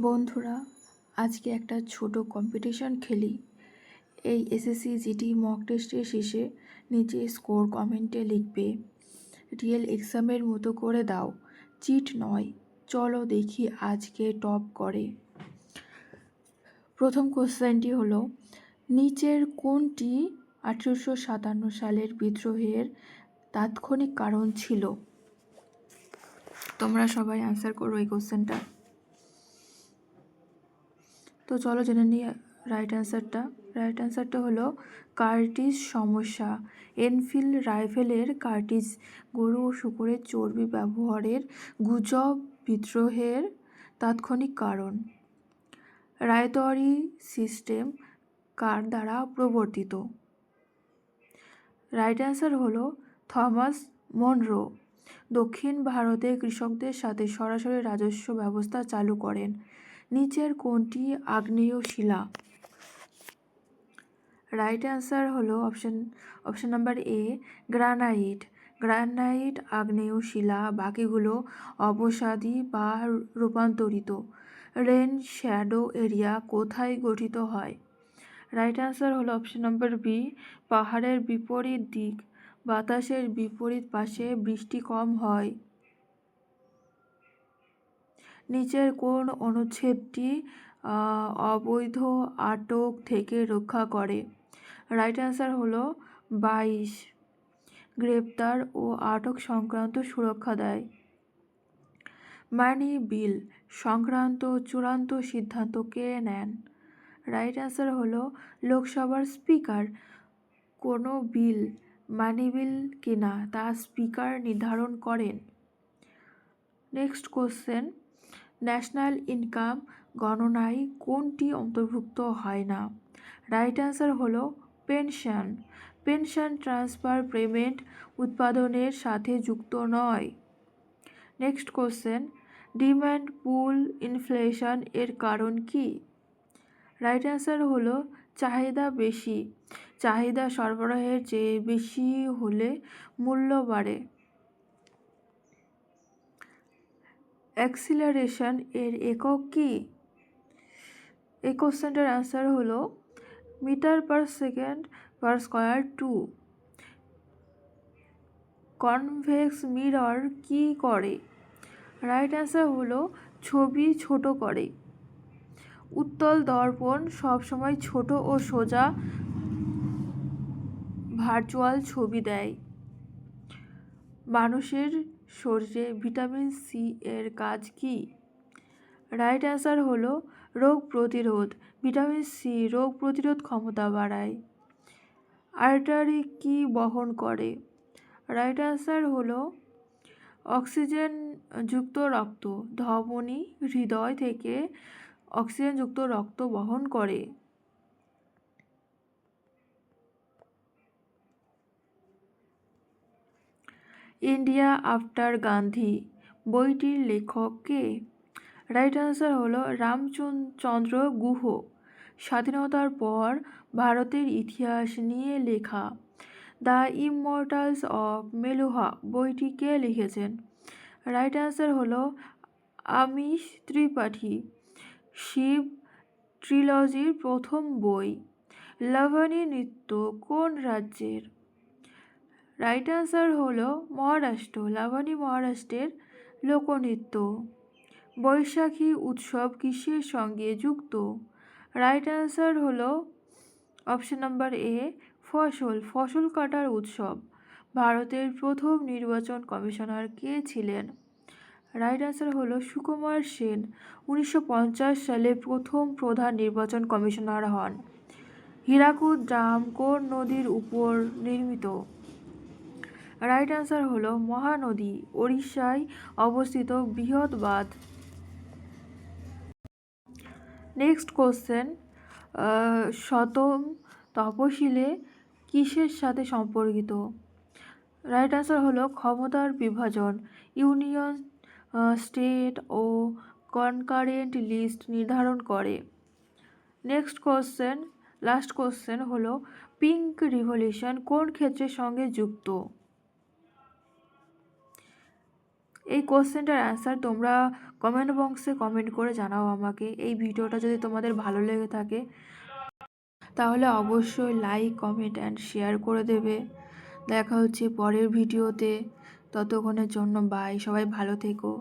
বন্ধুরা, আজকে একটা ছোট কম্পিটিশন খেলি। এই এসএসসি জিডি মক টেস্টের শেষে নিচে স্কোর কমেন্টে লিখবে। রিয়েল এক্সামের মতো করে দাও, চিট নয়। চলো দেখি আজকে টপ করে। প্রথম কোশ্চেনটি হলো, নিচের কোনটি 1857 সালের বিদ্রোহের তাৎক্ষণিক কারণ ছিল? তোমরা সবাই অ্যান্সার করো এই কোশ্চেনটা। তো চলো জেনে নিই রাইট অ্যান্সারটা হলো কার্টিজ সমস্যা। এনফিল্ড রাইফেলের কার্টিজ গরু ও শূকরের চর্বি ব্যবহারের গুজব বিদ্রোহের তাৎক্ষণিক কারণ। রায়তওয়ারি সিস্টেম কার দ্বারা প্রবর্তিত? রাইট অ্যান্সার হলো থমাস মনরো। দক্ষিণ ভারতে কৃষকদের সাথে সরাসরি রাজস্ব ব্যবস্থা চালু করেন? নিচের কোনটি আগ্নেয় শিলা? রাইট অ্যান্সার হলো option number A, granite. Granite আগ্নেয় শিলা, বাকিগুলো অবসাদী বা রূপান্তরিত। রেন শ্যাডো এরিয়া কোথায় গঠিত হয়? রাইট অ্যান্সার হলো অপশন নাম্বার বি, পাহাড়ের বিপরীত দিক, বাতাসের বিপরীত পাশে বৃষ্টি কম হয়। নিচের কোন অনুচ্ছেদটি অবৈধ আটক থেকে রক্ষা করে? রাইট অ্যান্সার হলো 22। গ্রেপ্তার ও আটক সংক্রান্ত সুরক্ষা দেয়। মানি বিল সংক্রান্ত চূড়ান্ত সিদ্ধান্ত কে নেন? রাইট অ্যান্সার হলো লোকসভার স্পিকার। কোনো বিল মানি বিল কিনা তা স্পিকার নির্ধারণ করেন। নেক্সট কোশ্চেন, ন্যাশনাল ইনকাম গণনায় কোনটি অন্তর্ভুক্ত হয় না? রাইট অ্যান্সার হলো পেনশন। পেনশন ট্রান্সফার পেমেন্ট উৎপাদনের সাথে যুক্ত নয়। নেক্সট কোশ্চেন, ডিমান্ড পুল ইনফ্লেশন এর কারণ কি? রাইট অ্যান্সার হলো চাহিদা বেশি। চাহিদা সরবরাহের চেয়ে বেশি হলে মূল্য বাড়ে। অ্যাক্সিলারেশন এর একক কি? এই কোশ্চেনটার অ্যান্সার হলো meter per second per square 2। Convex mirror কি করে? রাইট অ্যান্সার হলো ছবি ছোট করে। উত্তল দর্পণ সবসময় ছোট ও সোজা ভার্চুয়াল ছবি দেয়। মানুষের শরীরে ভিটামিন সি এর কাজ কি? রাইট অ্যান্সার হলো রোগ প্রতিরোধ। ভিটামিন সি রোগ প্রতিরোধ ক্ষমতা বাড়ায়। আর্টারি কি বহন করে? রাইট অ্যান্সার হলো অক্সিজেন যুক্ত রক্ত। ধমনী হৃদয় থেকে অক্সিজেনযুক্ত রক্ত বহন করে। ইন্ডিয়া আফটার গান্ধী বইটির লেখক কে? রাইট অ্যান্সার হলো রামচন্দ্র গুহ। স্বাধীনতার পর ভারতের ইতিহাস নিয়ে লেখা দ্য ইমমর্টালস অফ মেলুহা বইটি কে লিখেছেন? রাইট অ্যান্সার হলো আমিশ ত্রিপাঠী। শিব ট্রিলজির প্রথম বই। লাবণী নৃত্য কোন রাজ্যের? রাইট অ্যান্সার হলো মহারাষ্ট্র। লাবণী মহারাষ্ট্রের লোকনৃত্য। বৈশাখী উৎসব কিসের সঙ্গে যুক্ত? রাইট অ্যান্সার হলো অপশন নাম্বার এ, ফসল কাটার উৎসব। ভারতের প্রথম নির্বাচন কমিশনার কে ছিলেন? রাইট অ্যান্সার হলো সুকুমার সেন। 1950 সালে প্রথম প্রধান নির্বাচন কমিশনার হন। হীরাকুদ ড্যাম কোন নদীর উপর নির্মিত? রাইট অ্যান্সার হলো মহানদী, ওড়িশায় অবস্থিত বৃহৎ বাঁধ। নেক্সট কোশ্চেন, শতম তপশিলে কিসের সাথে সম্পর্কিত? রাইট অ্যান্সার হলো ক্ষমতার বিভাজন। ইউনিয়ন স্টেট ও কনকারেন্ট লিস্ট নির্ধারণ করে। নেক্সট কোশ্চেন, লাস্ট কোশ্চেন হলো পিঙ্ক রিভলিউশন কোন ক্ষেত্রের সঙ্গে যুক্ত? এই কোশ্চেনটার অ্যান্সার তোমরা কমেন্ট বক্সে কমেন্ট করে জানাও আমাকে। এই ভিডিওটা যদি তোমাদের ভালো লেগে থাকে তাহলে অবশ্যই লাইক, কমেন্ট অ্যান্ড শেয়ার করে দেবে। দেখা হচ্ছে পরের ভিডিওতে। ততক্ষণের জন্য বাই, সবাই ভালো থেকো।